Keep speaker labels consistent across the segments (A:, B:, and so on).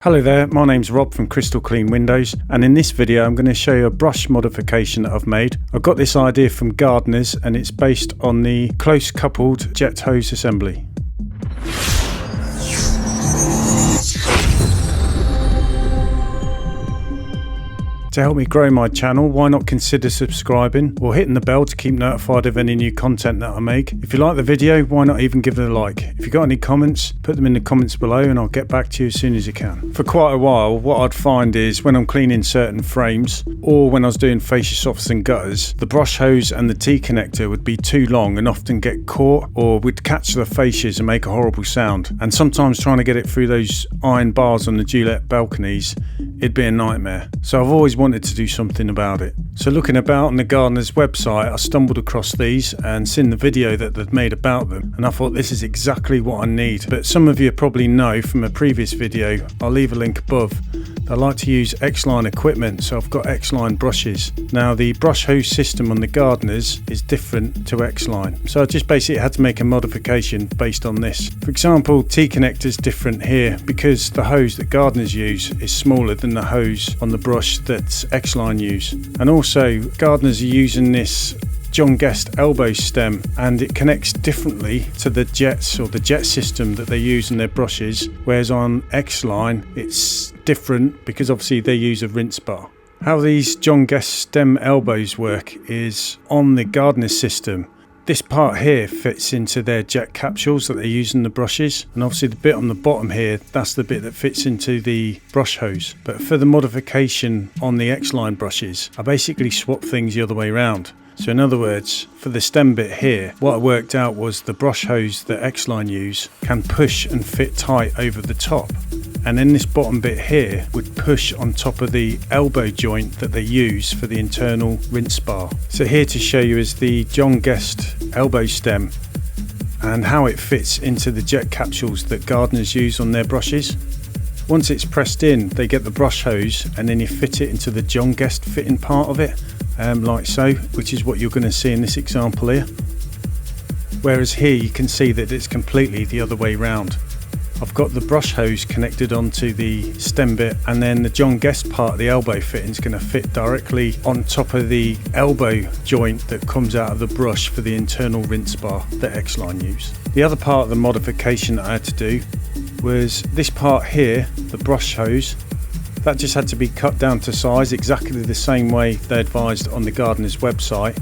A: Hello there, my name's Rob from Crystal Clean Windows, and in this video I'm going to show you a brush modification that I've made. I've got this idea from gardeners and it's based on the close coupled jet hose assembly. To help me grow my channel, why not consider subscribing or hitting the bell to keep notified of any new content that I make. If you like the video, why not even give it a like. If you've got any comments, put them in the comments below and I'll get back to you as soon as I can. For quite a while, what I'd find is when I'm cleaning certain frames or when I was doing fascia soffits and gutters, the brush hose and the T-connector would be too long and often get caught or would catch the fascias and make a horrible sound. And sometimes trying to get it through those iron bars on the Gillette balconies, it'd be a nightmare. So I've always wanted to do something about it. So looking about on the gardener's website, I stumbled across these and seen the video that they'd made about them, and I thought this is exactly what I need. But some of you probably know from a previous video, I'll leave a link above, I like to use X-Line equipment, so I've got X-Line brushes. Now the brush hose system on the gardeners is different to X-Line, so I just basically had to make a modification based on this. For example, T-connector is different here because the hose that gardeners use is smaller than the hose on the brush that X-Line use. And also gardeners are using this John Guest elbow stem, and it connects differently to the jets or the jet system that they use in their brushes, whereas on X-Line it's different because obviously they use a rinse bar. How these John Guest stem elbows work is on the gardener system. This part here fits into their jet capsules that they use in the brushes, and obviously the bit on the bottom here, that's the bit that fits into the brush hose. But for the modification on the X-Line brushes, I basically swapped things the other way around. So in other words, for the stem bit here, what I worked out was the brush hose that X-Line use can push and fit tight over the top. And then this bottom bit here would push on top of the elbow joint that they use for the internal rinse bar. So here to show you is the John Guest elbow stem and how it fits into the jet capsules that gardeners use on their brushes. Once it's pressed in, they get the brush hose and then you fit it into the John Guest fitting part of it, like so, which is what you're going to see in this example here. Whereas here you can see that it's completely the other way round. I've got the brush hose connected onto the stem bit, and then the John Guest part of the elbow fitting is going to fit directly on top of the elbow joint that comes out of the brush for the internal rinse bar that X-Line use. The other part of the modification that I had to do was this part here, the brush hose. That just had to be cut down to size exactly the same way they advised on the gardener's website,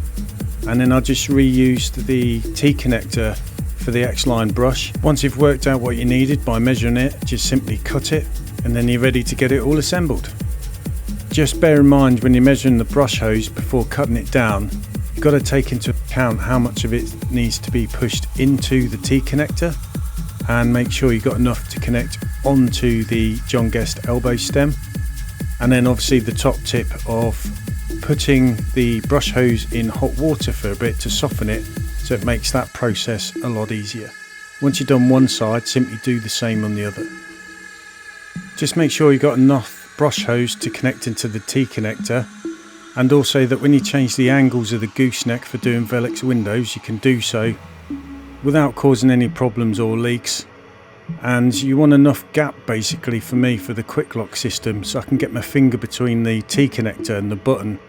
A: and then I just reused the T-connector for the X-Line brush. Once you've worked out what you needed by measuring it, just simply cut it and then you're ready to get it all assembled. Just bear in mind when you're measuring the brush hose before cutting it down, you've got to take into account how much of it needs to be pushed into the T-connector, and make sure you've got enough to connect onto the John Guest elbow stem. And then obviously the top tip of putting the brush hose in hot water for a bit to soften it, so it makes that process a lot easier. Once you've done one side, simply do the same on the other. Just make sure you've got enough brush hose to connect into the T-connector, and also that when you change the angles of the gooseneck for doing Velux windows, you can do so without causing any problems or leaks. And you want enough gap basically for me for the quick lock system, so I can get my finger between the T-connector and the button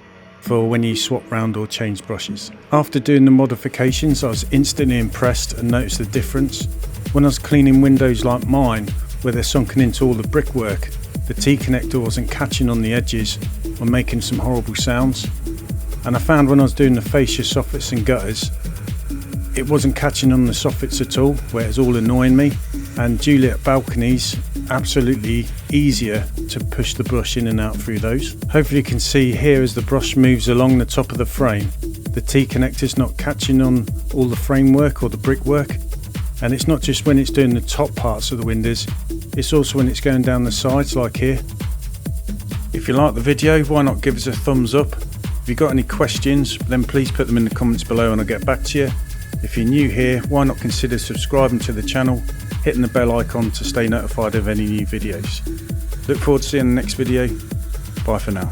A: for when you swap round or change brushes. After doing the modifications, I was instantly impressed and noticed the difference. When I was cleaning windows like mine, where they're sunken into all the brickwork, the T-connector wasn't catching on the edges or making some horrible sounds. And I found when I was doing the fascia soffits and gutters, it wasn't catching on the soffits at all, where it's all annoying me. And Gillette balconies, absolutely easier to push the brush in and out through those. Hopefully you can see here as the brush moves along the top of the frame, the T-connector's not catching on all the framework or the brickwork. And it's not just when it's doing the top parts of the windows, it's also when it's going down the sides like here. If you like the video, why not give us a thumbs up? If you've got any questions, then please put them in the comments below and I'll get back to you. If you're new here, why not consider subscribing to the channel, hitting the bell icon to stay notified of any new videos. Look forward to seeing the next video. Bye for now.